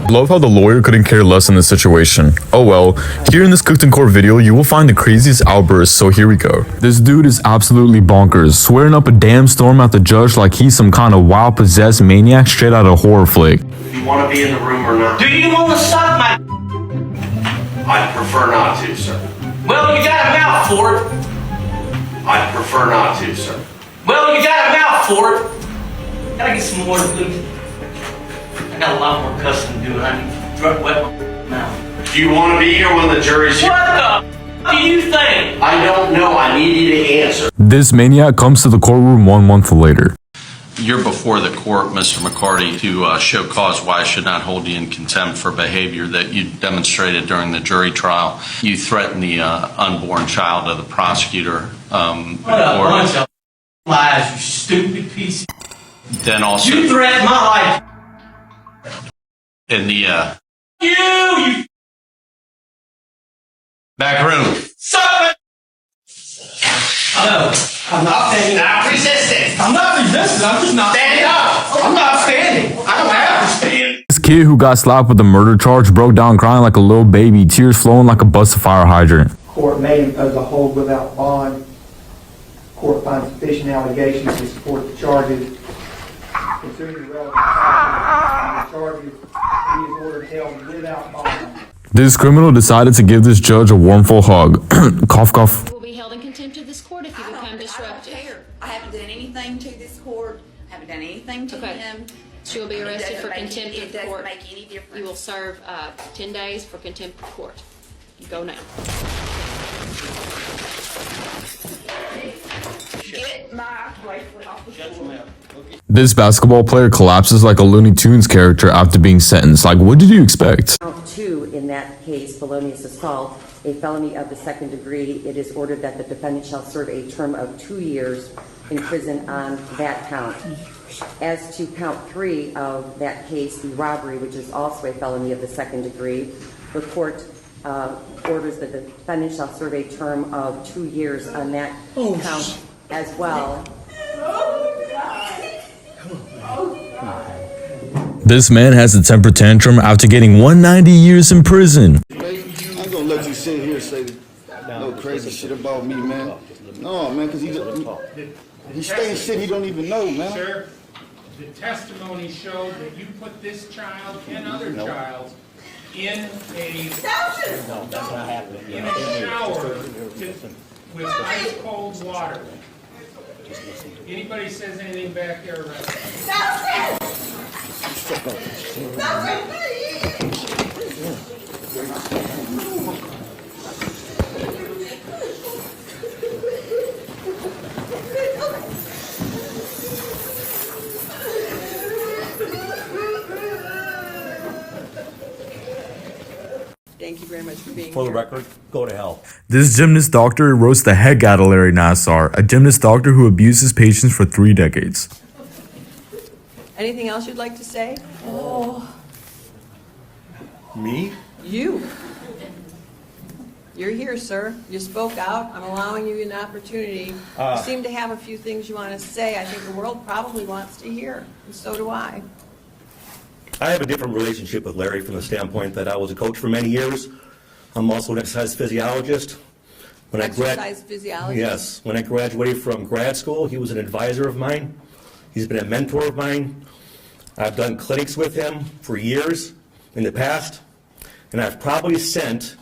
Love how the lawyer couldn't care less in this situation. Oh well, here in this cooked in court video, you will find the craziest outbursts, so here we go. This dude is absolutely bonkers, swearing up a damn storm at the judge like he's some kind of wild possessed maniac straight out of a horror flick. Do you want to be in the room or not? Do you want to suck my... I'd prefer not to, sir. Well, you got a mouth for it. I'd prefer not to, sir. Well, you got a mouth for it. Gotta get some more food. I got a lot more cussing to do, and I need to drug wet my mouth. Do you want to be here when the jury's here? What the do you think? I don't know. I need you to answer. This maniac comes to the courtroom 1 month later. You're before the court, Mr. McCarty, to show cause why I should not hold you in contempt for behavior that you demonstrated during the jury trial. You threatened the unborn child of the prosecutor. What a bunch of lies, you stupid piece. Then also You threatened my life. in the You back room. suck it. No, I'm not standing. Not resisting. I'm not resisting. I'm just not Stand up. I'm not standing. I don't have to stand. This kid who got slapped with a murder charge broke down crying like a little baby, tears flowing like a busted fire hydrant. Court may impose a hold without bond. Court finds sufficient allegations to support the charges. Considering the relevant factors and the charges, he is ordered held without bond. This criminal decided to give this judge a warmful hug. Cough, cough. Will be held in contempt of this court if you become disruptive. I don't care. I haven't done anything to this court. I haven't done anything to Okay. him. She will be It arrested doesn't for make contempt it of the doesn't court. make any difference. You will serve 10 days for contempt of court. You go now. Get my bracelet off the floor. This basketball player collapses like a Looney Tunes character after being sentenced. Like, what did you expect? Count 2 in that case, felonious assault, a felony of the second degree. It is ordered that the defendant shall serve a term of 2 years in prison on that count. As to count 3 of that case, the robbery, which is also a felony of the second degree, the court orders that the defendant shall serve a term of 2 years on that count as well. This man has a temper tantrum after getting 190 years in prison. I'm gonna let you sit here and say no crazy shit about me, man. No, man, because he's saying shit he don't even know, man. Sir, the testimony showed that you put this child and other child in a shower with ice cold water. Anybody says anything back there, right? Thank you very much for being For the here. record, go to hell. This gymnast doctor roasts the heck out of Larry Nassar, a gymnast doctor who abuses patients for 3 decades. Anything else you'd like to say? Oh, Me? you. You're here, sir. You spoke out. I'm allowing you an opportunity. You seem to have a few things you want to say. I think the world probably wants to hear, and so do I. I have a different relationship with Larry from the standpoint that I was a coach for many years. I'm also an exercise physiologist. Exercise physiologist? Yes. When I graduated from grad school, he was an advisor of mine. He's been a mentor of mine. I've done clinics with him for years in the past, and I've probably sent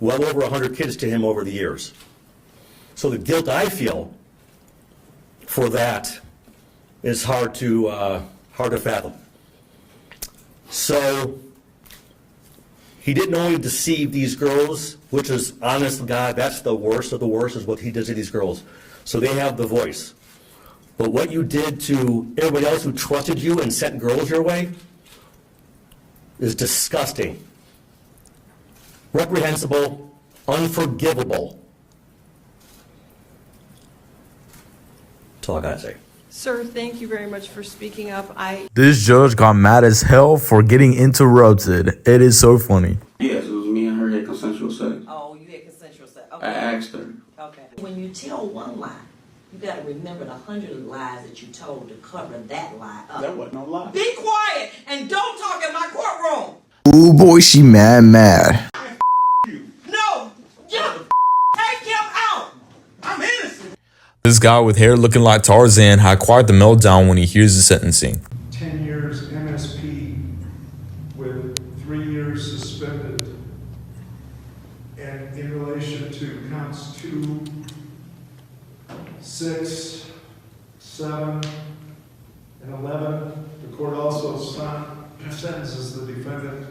well over 100 kids to him over the years. So the guilt I feel for that is hard to fathom. So he didn't only deceive these girls, which is, honest to God, that's the worst of the worst, is what he does to these girls. So they have the voice. But what you did to everybody else who trusted you and sent girls your way is disgusting, reprehensible, unforgivable. That's all I gotta say. Sir, thank you very much for speaking up. This judge got mad as hell for getting interrupted. It is so funny. Yes, it was me and her had consensual sex. Oh, you had consensual sex. I asked her. Okay. When you tell one lie You gotta remember the 100 lies that you told to cover that lie up. That wasn't no lie. Be quiet and don't talk in my courtroom. Ooh boy, she mad. No, just take him out. I'm innocent. This guy with hair looking like Tarzan had quite the meltdown when he hears the sentencing. 10 years MSP with 3 years suspended. And in relation to counts 2, 6, 7, and 11, the court also sentences the defendant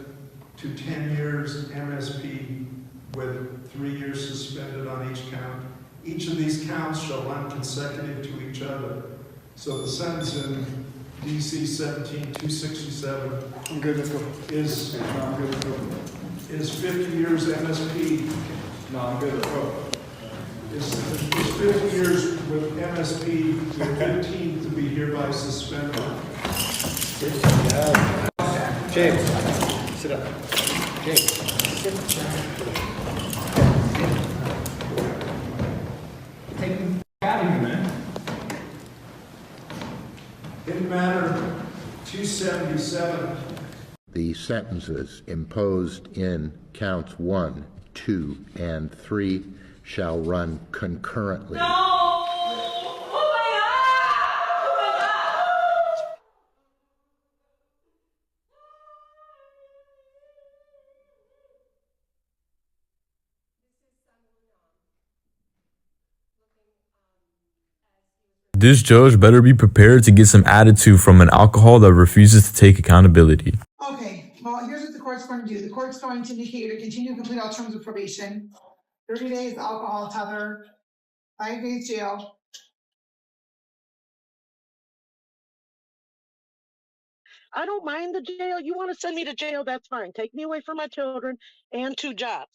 to 10 years MSP with 3 years suspended on each count. Each of these counts shall run consecutive to each other. So the sentence in DC 17-267 is 50 years MSP. No, I'm good with both. Is 50 years with MSP, with 15 to be hereby suspended. James, sit up. James, sit Take him out of here, man. In matter 277. The sentences imposed in counts 1, 2, and 3 shall run concurrently. No! Oh my God! Oh my God! This judge better be prepared to get some attitude from an alcohol that refuses to take accountability. Okay, well, here's what the court's going to do. The court's going to indicate you to continue to complete all terms of probation. 30 days alcohol tether, 5 days jail. I don't mind the jail. You want to send me to jail, that's fine. Take me away from my children and 2 jobs.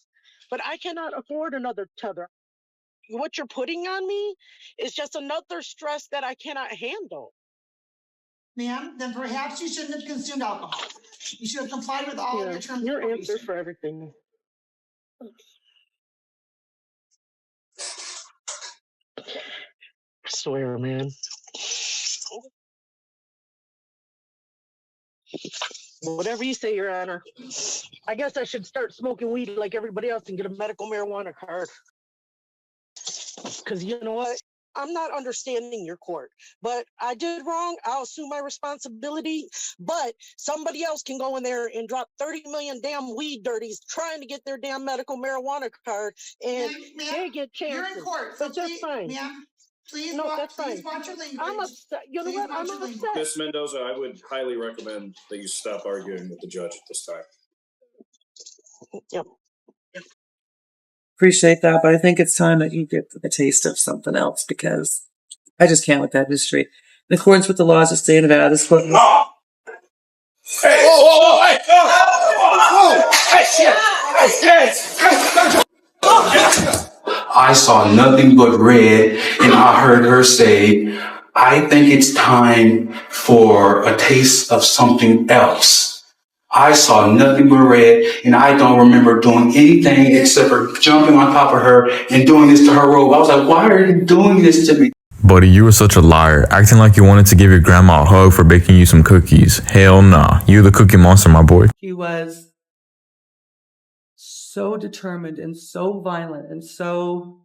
But I cannot afford another tether. What you're putting on me is just another stress that I cannot handle. Ma'am, then perhaps you shouldn't have consumed alcohol. You should have complied with all of your terms of probation. Your answer for everything. I swear, man. Whatever you say, Your Honor. I guess I should start smoking weed like everybody else and get a medical marijuana card. Because you know what? I'm not understanding your court, but I did wrong. I'll assume my responsibility, but somebody else can go in there and drop 30 million damn weed dirties trying to get their damn medical marijuana card, and they get chances. You're in court, so but that's please, fine. ma'am, please, No, that's please fine. watch your language. I'm upset. You know what? I'm upset. Ms. Mendoza, I would highly recommend that you stop arguing with the judge at this time. Yep. Appreciate that, but I think it's time that you get a taste of something else because I just can't with that history. In accordance with the laws of the state of Nevada, this court. Hey! Whoa, whoa, whoa! Hey! Whoa! Hey, shit! I saw nothing but red, and I heard her say, I think it's time for a taste of something else. I saw nothing but red, and I don't remember doing anything except for jumping on top of her and doing this to her robe. I was like, why are you doing this to me? Buddy, you were such a liar, acting like you wanted to give your grandma a hug for baking you some cookies. Hell nah, you the cookie monster, my boy. He was so determined and so violent and so...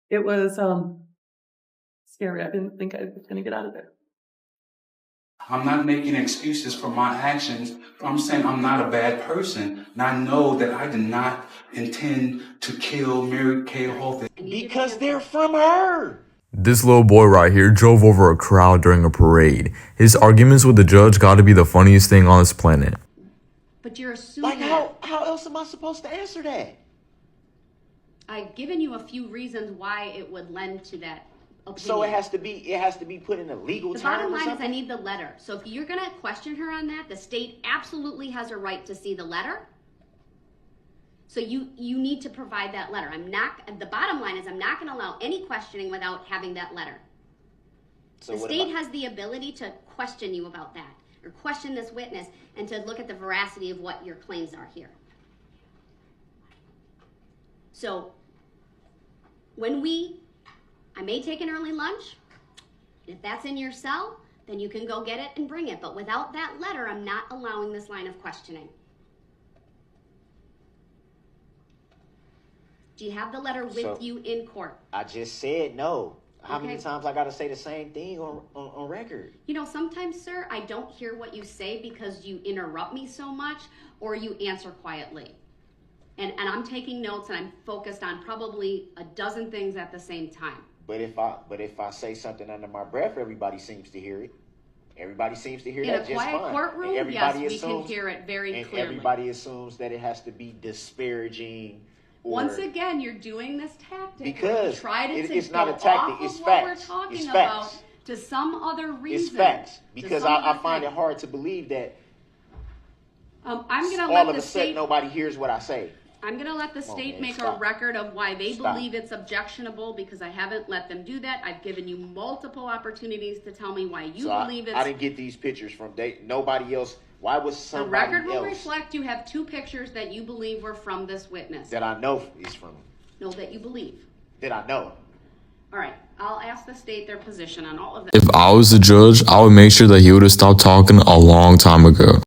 It was scary. I didn't think I was gonna get out of there. I'm not making excuses for my actions. I'm saying I'm not a bad person. And I know that I did not intend to kill Mary Kay Holt. Because they're from her. This little boy right here drove over a crowd during a parade. His arguments with the judge gotta be the funniest thing on this planet. But you're assuming... Like how else am I supposed to answer that? I've given you a few reasons why it would lend to that opinion. So it has to be put in a legal The term bottom or line is something? I need the letter. So if you're gonna question her on that, the state absolutely has a right to see the letter. So you need to provide that letter. The bottom line is I'm not gonna allow any questioning without having that letter. So the state has the ability to question you about that, or question this witness, and to look at the veracity of what your claims are here. So I may take an early lunch. If that's in your cell, then you can go get it and bring it. But without that letter, I'm not allowing this line of questioning. Do you have the letter with you in court? I just said no. How Okay. many times I gotta say the same thing on record? You know, sometimes, sir, I don't hear what you say because you interrupt me so much or you answer quietly. And I'm taking notes and I'm focused on probably a dozen things at the same time. But if I say something under my breath, everybody seems to hear it. Everybody seems to hear In that a just quiet fine. courtroom, And everybody yes, we assumes, can hear it very and clearly. everybody assumes that it has to be disparaging. Or, Once again, you're doing this tactic. Because you tried it's to not go a tactic, off it's of what facts. we're talking It's about facts. to some other reason. It's facts. to Because some I other find thing. it hard to believe that I'm gonna all let of the a sudden state. nobody hears what I say. I'm gonna let the Come on, state man, make a stop. record of why they Stop. believe it's objectionable because I haven't let them do that. I've given you multiple opportunities to tell me why you So believe I it's. didn't get these pictures from nobody else. Why was The somebody record will else reflect you have 2 pictures that you believe were from this witness. that I know is from him? No, that you believe. That I know. All right, I'll ask the state their position on all of that. If I was the judge, I would make sure that he would have stopped talking a long time ago.